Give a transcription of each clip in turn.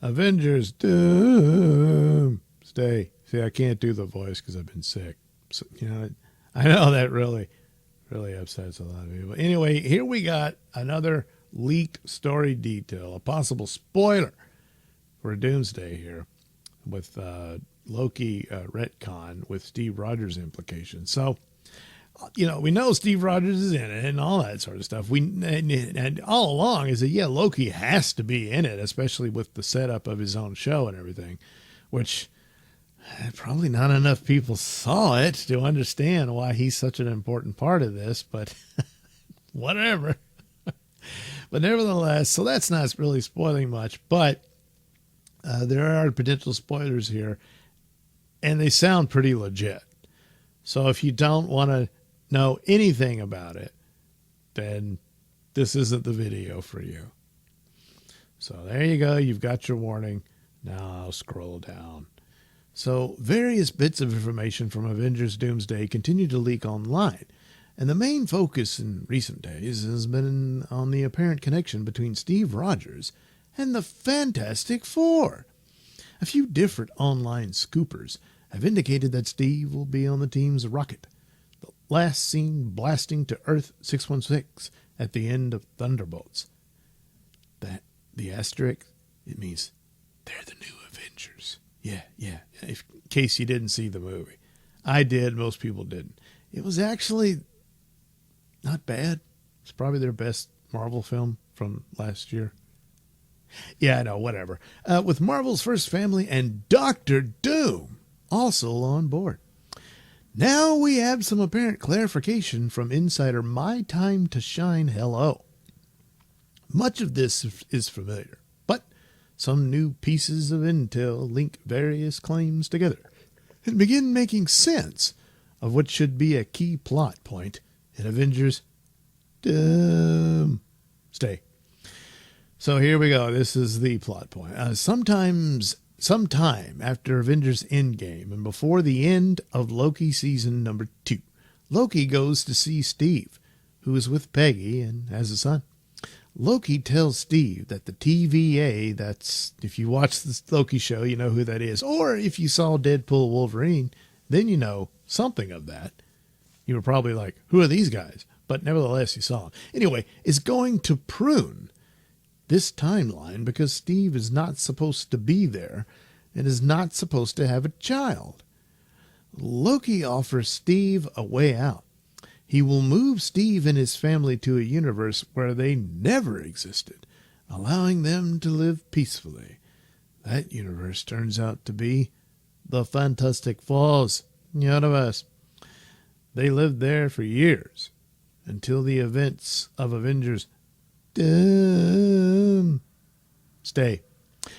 Avengers Doomsday. See, I can't do the voice because I've been sick. So, I know that really upsets a lot of people. Anyway, here we got another leaked story detail, a possible spoiler for Doomsday here with Loki retcon with Steve Rogers implications. So, we know Steve Rogers is in it and all that sort of stuff. And all along is that, Loki has to be in it, especially with the setup of his own show and everything, which probably not enough people saw it to understand why he's such an important part of this, but whatever. But nevertheless, so that's not really spoiling much, but there are potential spoilers here, and they sound pretty legit. So if you don't want to know anything about it, then this isn't the video for you. So there you go. You've got your warning. Now I'll scroll down. So various bits of information from Avengers Doomsday continue to leak online, and the main focus in recent days has been on the apparent connection between Steve Rogers and the Fantastic Four. A few different online scoopers have indicated that Steve will be on the team's rocket, the last seen blasting to Earth 616 at the end of Thunderbolts. The asterisk, it means they're the new Avengers. Yeah. In case you didn't see the movie. I did. Most people didn't. It was actually not bad. It's probably their best Marvel film from last year. Yeah, I know, whatever. With Marvel's first family and Doctor Doom also on board. Now we have some apparent clarification from insider My Time to Shine Hello. Much of this is familiar, but some new pieces of intel link various claims together and begin making sense of what should be a key plot point in Avengers Doomsday. So here we go. This is the plot point. Sometime after Avengers Endgame and before the end of Loki season number 2, Loki goes to see Steve, who is with Peggy and has a son. Loki tells Steve that the TVA, that's, if you watch this Loki show, you know who that is. Or if you saw Deadpool Wolverine, then you know something of that. You were probably like, who are these guys? But nevertheless, you saw them. Anyway, is going to prune this timeline because Steve is not supposed to be there and is not supposed to have a child. Loki offers Steve a way out. He will move Steve and his family to a universe where they never existed, allowing them to live peacefully. That universe turns out to be the Fantastic Four's universe. They lived there for years until the events of Avengers Doomsday.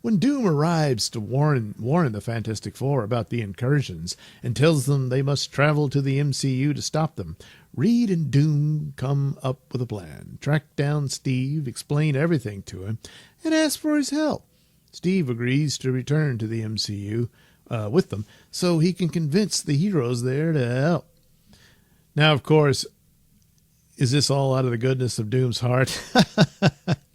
When Doom arrives to warn the Fantastic Four about the incursions and tells them they must travel to the MCU to stop them, Reed and Doom come up with a plan, track down Steve, explain everything to him, and ask for his help. Steve agrees to return to the MCU with them so he can convince the heroes there to help. Now, of course, is this all out of the goodness of Doom's heart?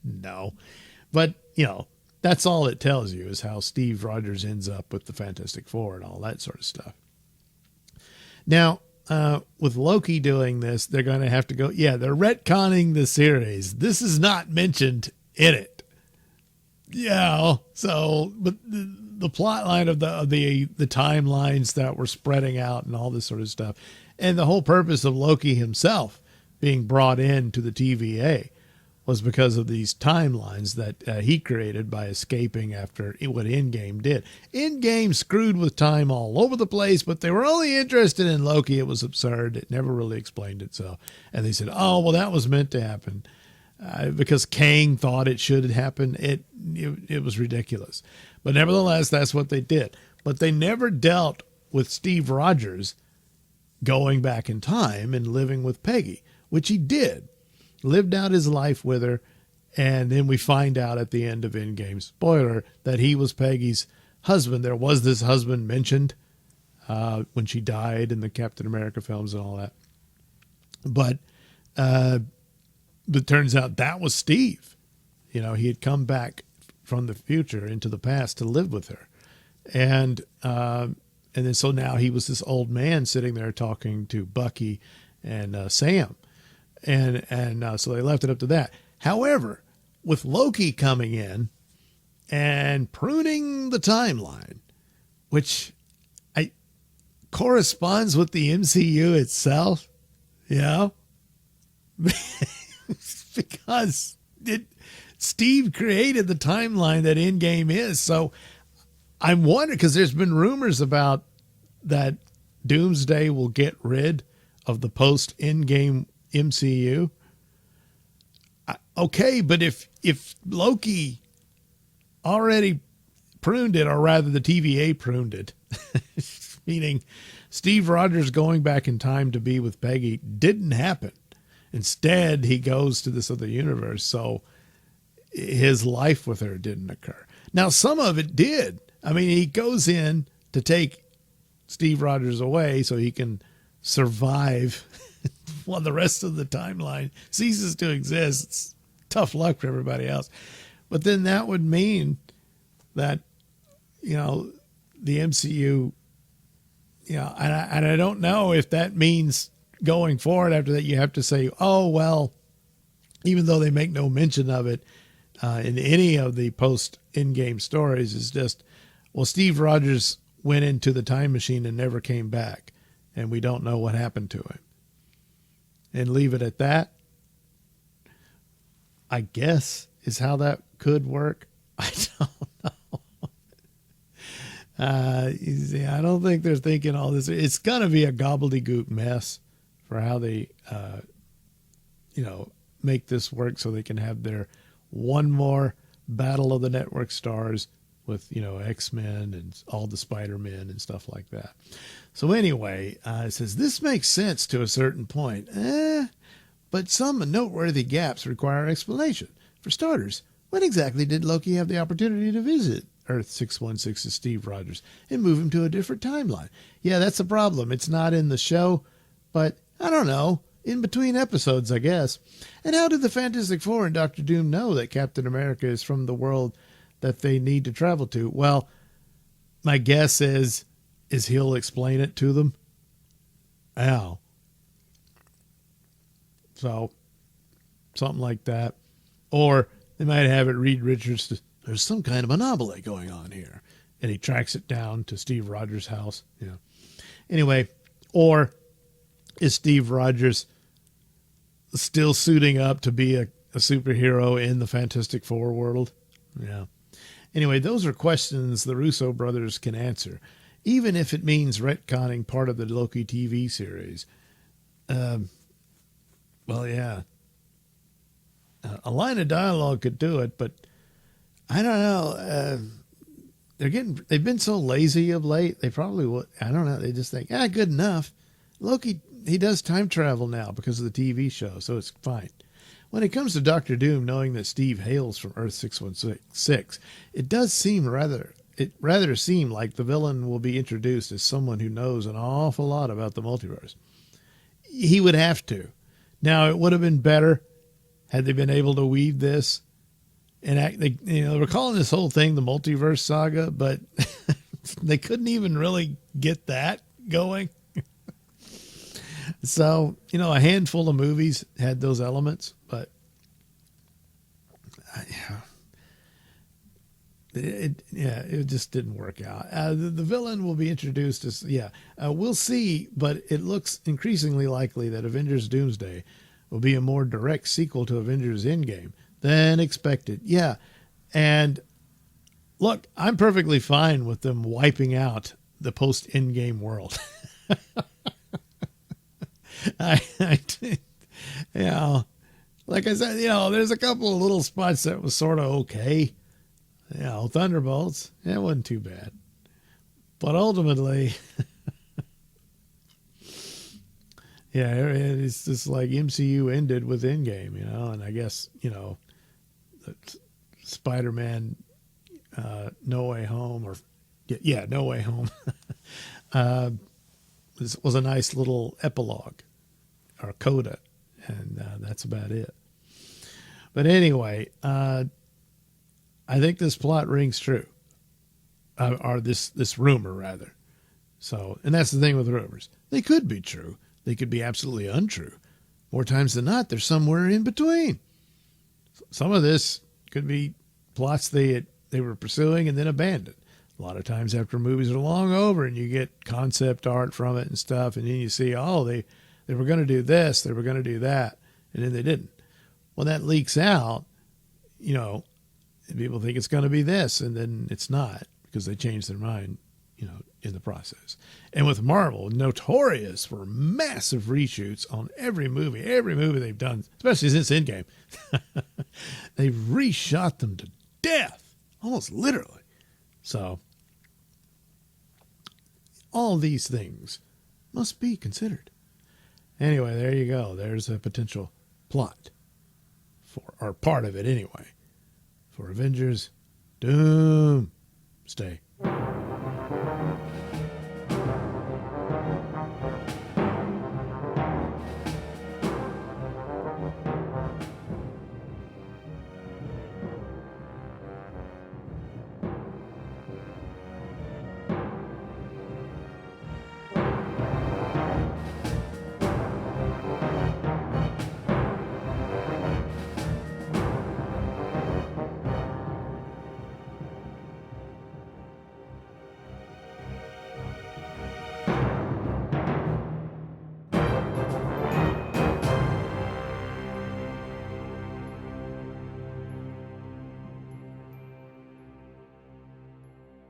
No. But, that's all it tells you is how Steve Rogers ends up with the Fantastic Four and all that sort of stuff. Now, with Loki doing this, they're going to have to go, they're retconning the series. This is not mentioned in it. So, but the plot line of the timelines that were spreading out and all this sort of stuff, and the whole purpose of Loki himself being brought into the TVA was because of these timelines that he created by escaping after what Endgame did. Endgame screwed with time all over the place, but they were only interested in Loki. It was absurd. It never really explained itself. And they said, oh, well, that was meant to happen because Kang thought it should happen. It was ridiculous. But nevertheless, that's what they did. But they never dealt with Steve Rogers going back in time and living with Peggy, which he did. Lived out his life with her, and then we find out at the end of Endgame, spoiler, that he was Peggy's husband. There was this husband mentioned when she died in the Captain America films and all that. But it turns out that was Steve. He had come back from the future into the past to live with her. And then so now he was this old man sitting there talking to Bucky and Sam. And so they left it up to that. However, with Loki coming in and pruning the timeline, which corresponds with the MCU itself, because Steve created the timeline that Endgame is. So I'm wondering, because there's been rumors about that Doomsday will get rid of the post-Endgame MCU. Okay, but if Loki already pruned it, or rather the TVA pruned it, meaning Steve Rogers going back in time to be with Peggy didn't happen. Instead, he goes to this other universe, so his life with her didn't occur. Now, some of it did. I mean, he goes in to take Steve Rogers away so he can survive while the rest of the timeline ceases to exist. It's tough luck for everybody else. But then that would mean that, the MCU, and I don't know if that means going forward after that you have to say, oh, well, even though they make no mention of it in any of the post-Endgame stories, it's just, well, Steve Rogers went into the time machine and never came back, and we don't know what happened to him. And leave it at that, I guess, is how that could work. I don't know. I don't think they're thinking all this. It's going to be a gobbledygook mess for how they, make this work so they can have their one more Battle of the Network Stars with, X-Men and all the Spider-Men and stuff like that. So anyway, it says, this makes sense to a certain point, but some noteworthy gaps require explanation. For starters, when exactly did Loki have the opportunity to visit Earth 616's Steve Rogers and move him to a different timeline? Yeah, that's the problem. It's not in the show, but I don't know, in between episodes, I guess. And how did the Fantastic Four and Doctor Doom know that Captain America is from the world that they need to travel to? Well, my guess is he'll explain it to them. How? So, something like that. Or they might have it Reed Richards. There's some kind of anomaly going on here. And he tracks it down to Steve Rogers' house. Anyway, or is Steve Rogers still suiting up to be a superhero in the Fantastic Four world? Yeah. Anyway, those are questions the Russo brothers can answer, even if it means retconning part of the Loki TV series. Well, yeah. A line of dialogue could do it, but I don't know. They've been so lazy of late. They probably would. I don't know. They just think, good enough. Loki, he does time travel now because of the TV show, so it's fine. When it comes to Doctor Doom, knowing that Steve hails from Earth 616, it does rather seem like the villain will be introduced as someone who knows an awful lot about the multiverse. He would have to. Now, it would have been better had they been able to weave this and they were calling this whole thing the multiverse saga, but they couldn't even really get that going. So, a handful of movies had those elements, but it just didn't work out. The villain will be introduced as, we'll see, but it looks increasingly likely that Avengers Doomsday will be a more direct sequel to Avengers Endgame than expected. Yeah, and look, I'm perfectly fine with them wiping out the post-Endgame world. Like I said, there's a couple of little spots that was sort of okay. Thunderbolts, it wasn't too bad. But ultimately, it's just like MCU ended with Endgame, and I guess, Spider-Man, No Way Home, or, No Way Home, was a nice little epilogue, or coda, and that's about it. But anyway, I think this plot rings true, or this rumor rather. So, and that's the thing with rumors. They could be true. They could be absolutely untrue. More times than not, they're somewhere in between. Some of this could be plots they were pursuing and then abandoned. A lot of times after movies are long over and you get concept art from it and stuff, and then you see, oh, they were going to do this, they were going to do that, and then they didn't. Well, that leaks out, you know, and people think it's going to be this, and then it's not because they changed their mind, you know, in the process. And with Marvel, notorious for massive reshoots on every movie they've done, especially since Endgame. They've reshot them to death, almost literally. So all these things must be considered. Anyway, there you go. There's a potential plot for, or part of it anyway, for Avengers Doomsday.